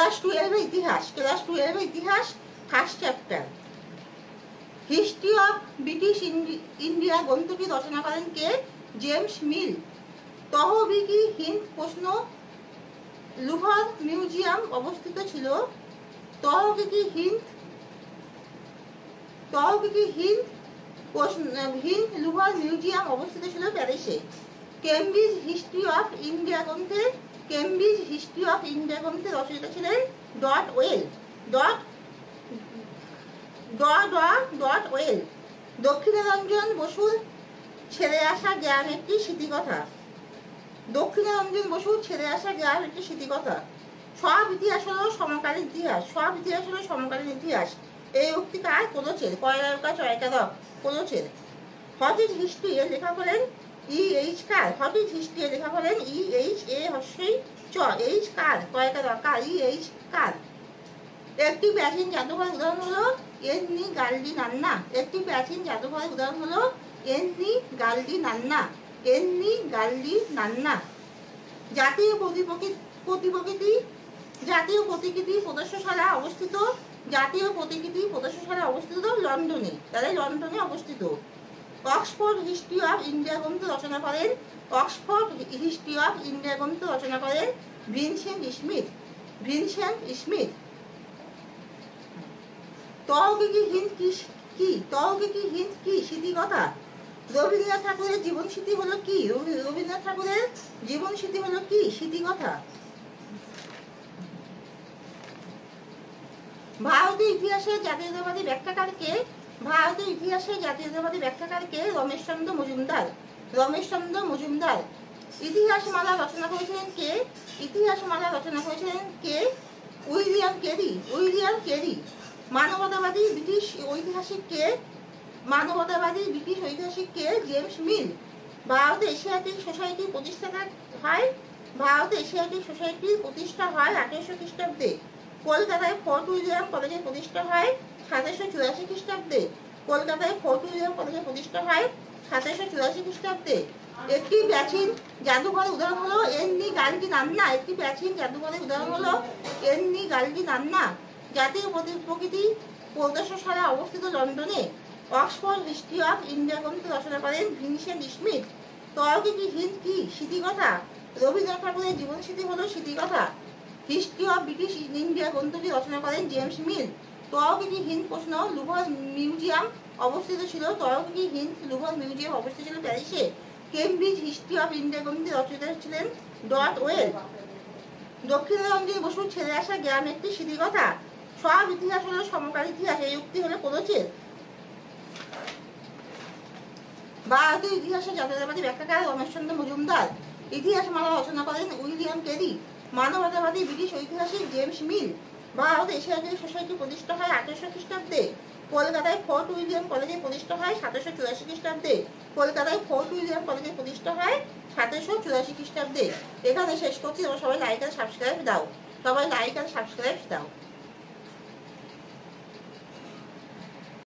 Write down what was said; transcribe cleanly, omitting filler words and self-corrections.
Class 12 ইতিহাস, class 12 ইতিহাস first chapter. History of British India গ্রন্থটি রচনা করেন কে? জেমস মিল। তহবিকি হিন্দ প্রশ্ন, লুভর মিউজিয়াম অবস্থিত ছিল। তহবিকি হিন্দ লুভর মিউজিয়াম অবস্থিত ছিল প্যারিসে। কেমব্রিজ হিস্ট্রি অফ ইন্ডিয়া গ্রন্থে রচয়িতা ছিলেন ডট ওয়েল। দক্ষিণারঞ্জন বসুর ছেড়ে আসা গ্রাম একটি স্মৃতিকথা। দক্ষিণারঞ্জন বসুর ছেড়ে আসা গ্রাম একটি স্মৃতিকথা। সব ইতিহাস হলো সমকালীন ইতিহাস, সব ইতিহাস হলো সমকালীন ইতিহাস। এই উক্তি কার করেছেন? কয়লারকা চয়কাদব করেছেন। হোয়াট ইজ হিস্ট্রি এর লেখা করেন E.H. Car. What is history এর লেখা করেন E.H. এ হস্যই চ H কার, কয়কাদব কার, E.H. কার। একটি প্রাচীন জাদুঘরের উদাহরণ হলো এন্নি গাল্ডি নান্না। একটি প্রাচীন জাদুঘরের উদাহরণ হলো এন্নি গাল্ডি নান্না। এন্নি গাল্ডি নান্না। জাতীয় প্রতিকৃতি প্রদর্শনশালা অবস্থিত। জাতীয় প্রতিকৃতি প্রদর্শনশালা অবস্থিত লন্ডনে। তাহলে লন্ডনে অবস্থিত। অক্সফোর্ড হিস্ট্রি অফ ইন্ডিয়া গ্রন্থ রচনা করেন ভিনসেন্ট স্মিথ। তহবিকি হিন্দ কি স্মৃতিকথা। রবীন্দ্রনাথ ঠাকুরের জীবন স্মৃতি হলো কি? রবীন্দ্রনাথ ঠাকুরের জীবন স্মৃতি হলো কি? স্মৃতিকথা। ভারতীয় ইতিহাসের জাতীয়তাবাদী ব্যাখ্যাকারকে? ভারতীয় ইতিহাসের জাতীয়তাবাদী ব্যাখ্যাকারকে? রমেশচন্দ্র মজুমদার। ইতিহাসমালা রচনা করেছিলেন কে? William Carey. মানবতাবাদী ব্রিটিশ ঐতিহাসিক কে? জেমস মিল। ভারতে এশিয়াটিক সোসাইটির প্রতিষ্ঠা হয় 1800 খ্রিস্টাব্দে। কলকাতায় ফোর্ট উইলিয়াম কলেজের প্রতিষ্ঠা হয় 1784 খ্রিস্টাব্দে। একটি প্রাচীন জাদুঘরের উদাহরণ হলো এন্নি গাল্ডি নান্না। জাতীয় প্রকৃতি প্রদর্শনশালা অবস্থিত লন্ডনে। অক্সফোর্ড হিস্ট্রি অফ ইন্ডিয়া গ্রন্থ রচনা করেন ভিনসেন্ট স্মিথ। তহবিকি হিন্দ কি স্মৃতিকথা। রবীন্দ্রনাথ ঠাকুরের জীবন স্মৃতি হলো স্মৃতিকথা। হিস্ট্রি অফ ব্রিটিশ ইন্ডিয়া গ্রন্থটি রচনা করেন জেমস মিল। তহবিকি হিন্দ প্রশ্ন, লুভর মিউজিয়াম অবস্থিত ছিল প্যারিসে। কেমব্রিজ হিস্ট্রি অফ ইন্ডিয়া গ্রন্থের রচয়িতা ছিলেন ডট ওয়েল। দক্ষিণারঞ্জন বসুর ছেড়ে আসা গ্রাম একটি স্মৃতিকথা। সব ইতিহাস হলো সমকালীন ইতিহাস। এই উক্তি হলো কোনচের? ভারতীয় ইতিহাসের জাতীয়তাবাদী ব্যাখ্যাকার রমেশচন্দ্র মজুমদার। ইতিহাসমালা রচনা করেন উইলিয়াম কেরি। মানবতাবাদী ব্রিটিশ ঐতিহাসিক জেমস মিল। ভারতে এশিয়াটিক সোসাইটি প্রতিষ্ঠা হয় 1800 খ্রিস্টাব্দে। কলকাতায় ফোর্ট উইলিয়াম কলেজের প্রতিষ্ঠা হয় 1784 খ্রিস্টাব্দে। এখানে শেষ করছি। তোমরা সবাই লাইক আর সাবস্ক্রাইব দাও।